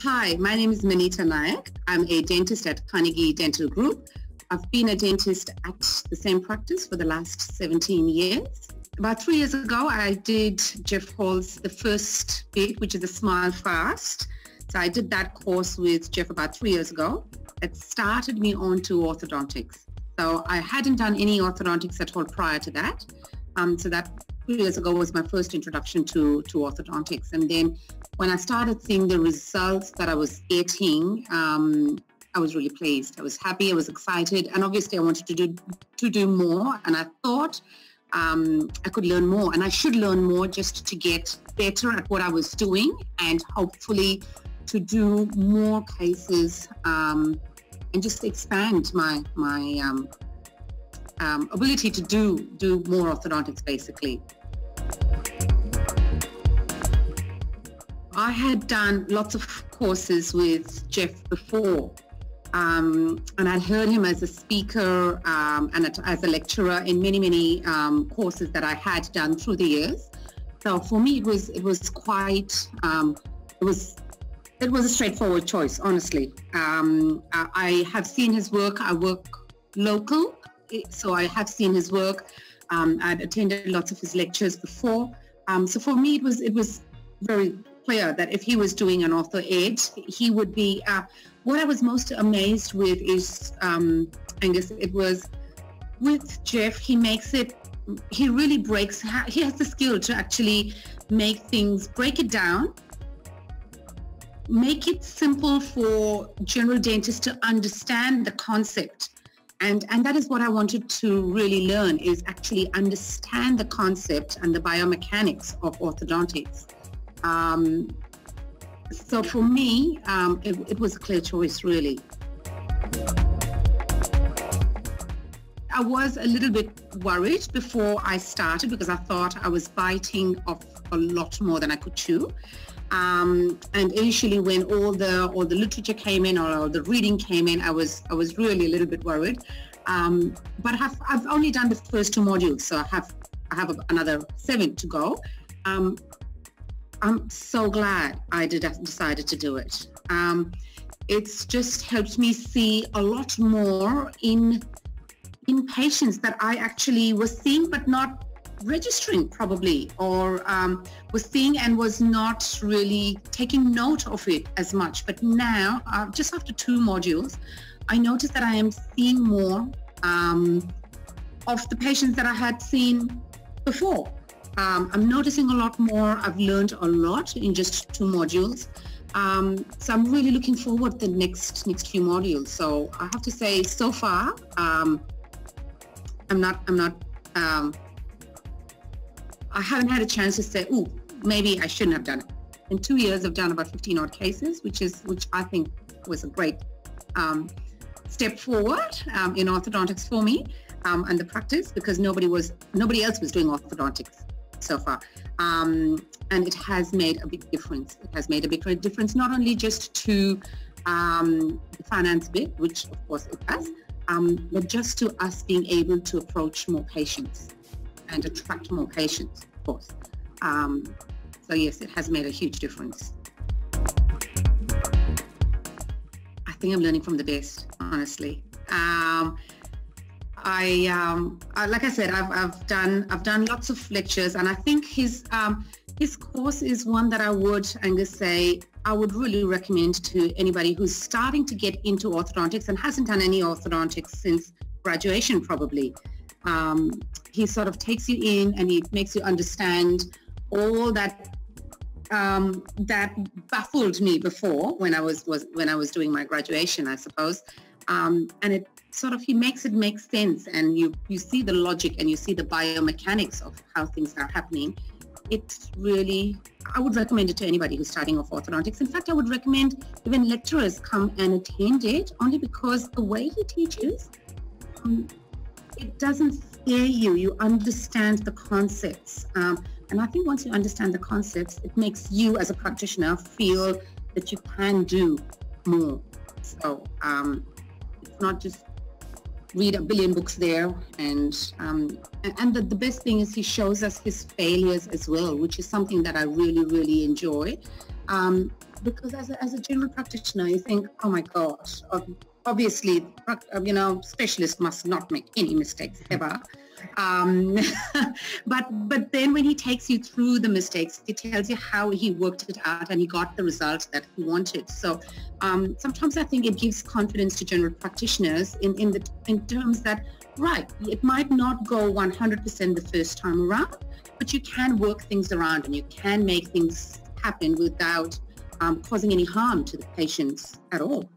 Hi, my name is Monita Nayak. I'm a dentist at Carnegie Dental Group. I've been a dentist at the same practice for the last 17 years. About 3 years ago, I did Jeff Hall's the first bit, which is the Smilefast. So I did that course with Jeff about 3 years ago. It started me on to orthodontics. So I hadn't done any orthodontics at all prior to that. So that 3 years ago was my first introduction to orthodontics. And then when I started seeing the results that I was getting, I was really pleased. I was happy, I was excited, and obviously I wanted to do more. And I thought I could learn more, and I should learn more just to get better at what I was doing, and hopefully to do more cases and just expand my ability to do more orthodontics, basically. I had done lots of courses with Jeff before, and I'd heard him as a speaker and as a lecturer in many courses that I had done through the years. So for me, it was quite it was a straightforward choice, honestly. I have seen his work. I work local, so I have seen his work. I'd attended lots of his lectures before. So for me, it was very clear that if he was doing an OrthoED, he would be. What I was most amazed with is, Angus, it was with Jeff, he really breaks, he has the skill to actually break it down, make it simple for general dentists to understand the concept. And that is what I wanted to really learn, is actually understand the concept and the biomechanics of orthodontics. So for me, it was a clear choice, really. I was a little bit worried before I started because I thought I was biting off a lot more than I could chew. And initially, when all the literature came in or the reading came in, I was really a little bit worried. But I've only done the first 2 modules, so I have another 7 to go. I'm so glad I decided to do it. It's just helped me see a lot more in patients that I actually was seeing but not registering probably, or was seeing and was not really taking note of it as much. But now, just after 2 modules, I noticed that I am seeing more of the patients that I had seen before. I'm noticing a lot more. I've learned a lot in just 2 modules. So I'm really looking forward to the next few modules. So I have to say, so far, I haven't had a chance to say, "Ooh, maybe I shouldn't have done it." In 2 years, I've done about 15 odd cases, which I think was a great step forward in orthodontics for me and the practice, because nobody else was doing orthodontics so far, and it has made a big difference. It has made a big difference, not only just to the finance bit, which of course it does, but just to us being able to approach more patients and attract more patients, of course. So yes, it has made a huge difference. I think I'm learning from the best, honestly. Like I said, I've done lots of lectures, and I think his course is one that I would, Angus, say I would really recommend to anybody who's starting to get into orthodontics and hasn't done any orthodontics since graduation, probably. He sort of takes you in and he makes you understand all that that baffled me before when I was doing my graduation, I suppose. And it sort of, he makes it make sense, and you see the logic and you see the biomechanics of how things are happening. It's really, I would recommend it to anybody who's starting off orthodontics. In fact, I would recommend even lecturers come and attend it, only because the way he teaches, it doesn't scare you. You understand the concepts. And I think once you understand the concepts, it makes you as a practitioner feel that you can do more. So it's not just read a billion books there, and the best thing is he shows us his failures as well, which is something that I really enjoy. because as a general practitioner, you think, oh my gosh, obviously, specialists must not make any mistakes ever. But then when he takes you through the mistakes, he tells you how he worked it out and he got the results that he wanted. So sometimes I think it gives confidence to general practitioners in terms that, right, it might not go 100% the first time around, but you can work things around and you can make things happen without causing any harm to the patients at all.